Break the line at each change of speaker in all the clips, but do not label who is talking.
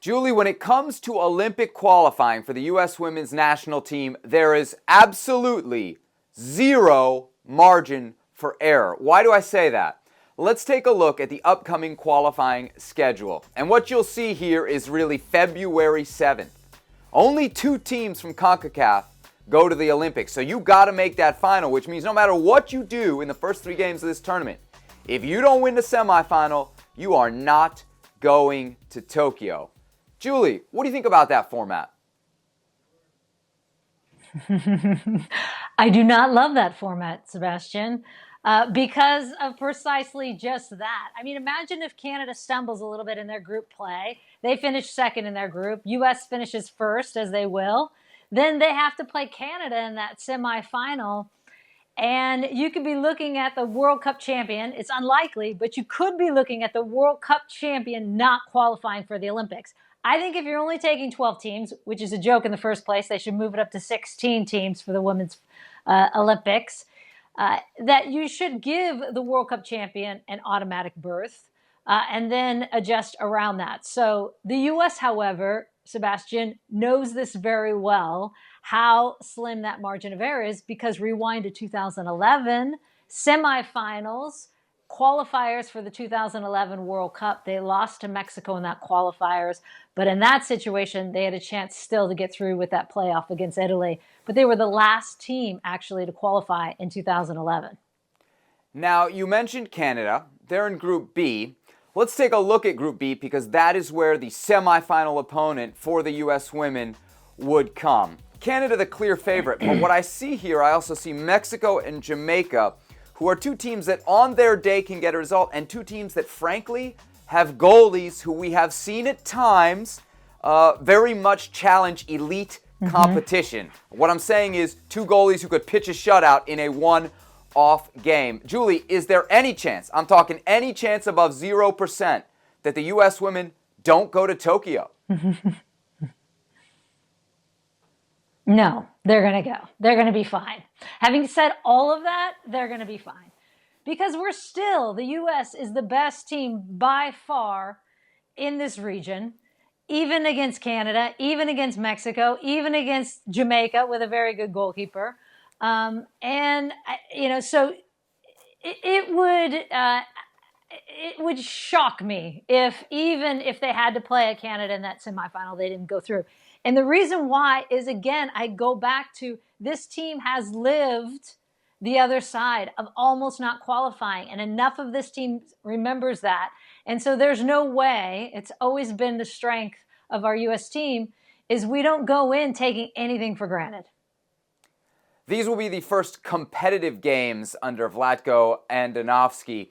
Julie, when it comes to Olympic qualifying for the U.S. women's national team, there is absolutely zero margin for error. Why do I say that? Let's take a look at the upcoming qualifying schedule. And what you'll see here is really February 7th. Only 2 teams from CONCACAF go to the Olympics. So you got to make that final, which means no matter what you do in the first 3 games of this tournament, if you don't win the semifinal, you are not going to Tokyo. Julie, what do you think about that format?
I do not love that format, Sebastian, because of precisely just that. I mean, imagine if Canada stumbles a little bit in their group play. They finish second in their group. U.S. finishes first, as they will. Then they have to play Canada in that semifinal. And you could be looking at the World Cup champion. It's unlikely, but you could be looking at the World Cup champion not qualifying for the Olympics. I think if you're only taking 12 teams, which is a joke in the first place, they should move it up to 16 teams for the women's Olympics, that you should give the World Cup champion an automatic berth and then adjust around that. So the U.S., however, Sebastian, knows this very well, how slim that margin of error is, because rewind to 2011, semifinals, qualifiers for the 2011 World Cup. They lost to Mexico in that qualifiers, but in that situation, they had a chance still to get through with that playoff against Italy. But they were the last team actually to qualify in 2011.
Now, you mentioned Canada. They're in Group B. Let's take a look at Group B because that is where the semifinal opponent for the U.S. women would come. Canada, the clear favorite, but what I see here, I also see Mexico and Jamaica, who are 2 teams that on their day can get a result, and 2 teams that frankly have goalies who we have seen at times very much challenge elite competition. What I'm saying is 2 goalies who could pitch a shutout in a one-off game. Julie, is there any chance, I'm talking any chance above 0%, that the U.S. women don't go to Tokyo?
No, they're going to go. They're going to be fine. Having said all of that, they're going to be fine. Because the U.S. is the best team by far in this region, even against Canada, even against Mexico, even against Jamaica with a very good goalkeeper. So it would shock me if even if they had to play a Canada in that semifinal, they didn't go through. And the reason why is, again, I go back to this team has lived the other side of almost not qualifying. And enough of this team remembers that. And so there's no way, it's always been the strength of our U.S. team, is we don't go in taking anything for granted.
These will be the first competitive games under Vlatko Andonovski.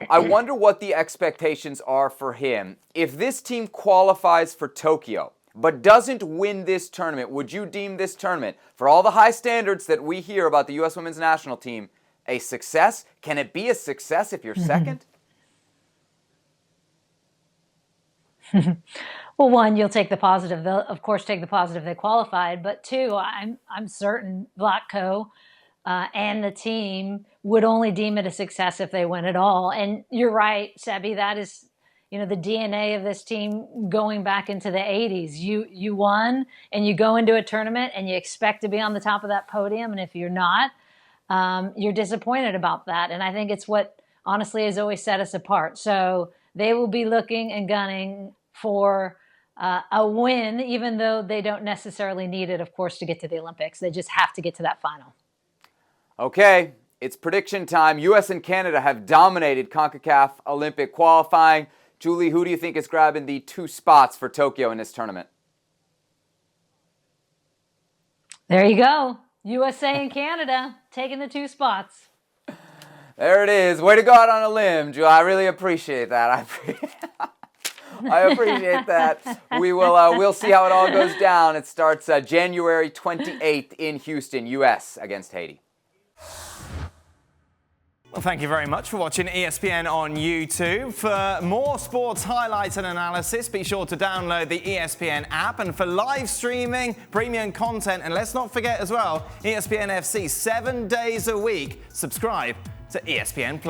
I wonder what the expectations are for him. If this team qualifies for Tokyo, but doesn't win this tournament, would you deem this tournament, for all the high standards that we hear about the U.S. women's national team, a success? Can it be a success if you're second?
Well, 1, you'll take the positive. They'll, of course, take the positive they qualified. But 2, I'm certain Vlatko and the team would only deem it a success if they win it all. And you're right, Sebi, that is the DNA of this team going back into the 80s. You won, and you go into a tournament, and you expect to be on the top of that podium. And if you're not, you're disappointed about that. And I think it's what, honestly, has always set us apart. So they will be looking and gunning for a win, even though they don't necessarily need it, of course, to get to the Olympics. They just have to get to that final.
Okay, it's prediction time. U.S. and Canada have dominated CONCACAF Olympic qualifying. Julie, who do you think is grabbing the 2 spots for Tokyo in this tournament?
There you go. USA and Canada taking the 2 spots.
There it is. Way to go out on a limb, Julie. I really appreciate that. I appreciate that. We'll see how it all goes down. It starts January 28th in Houston, U.S. against Haiti.
Well, thank you very much for watching ESPN on YouTube. For more sports highlights and analysis, be sure to download the ESPN app. And for live streaming, premium content, and let's not forget as well, ESPN FC 7 days a week. Subscribe to ESPN+.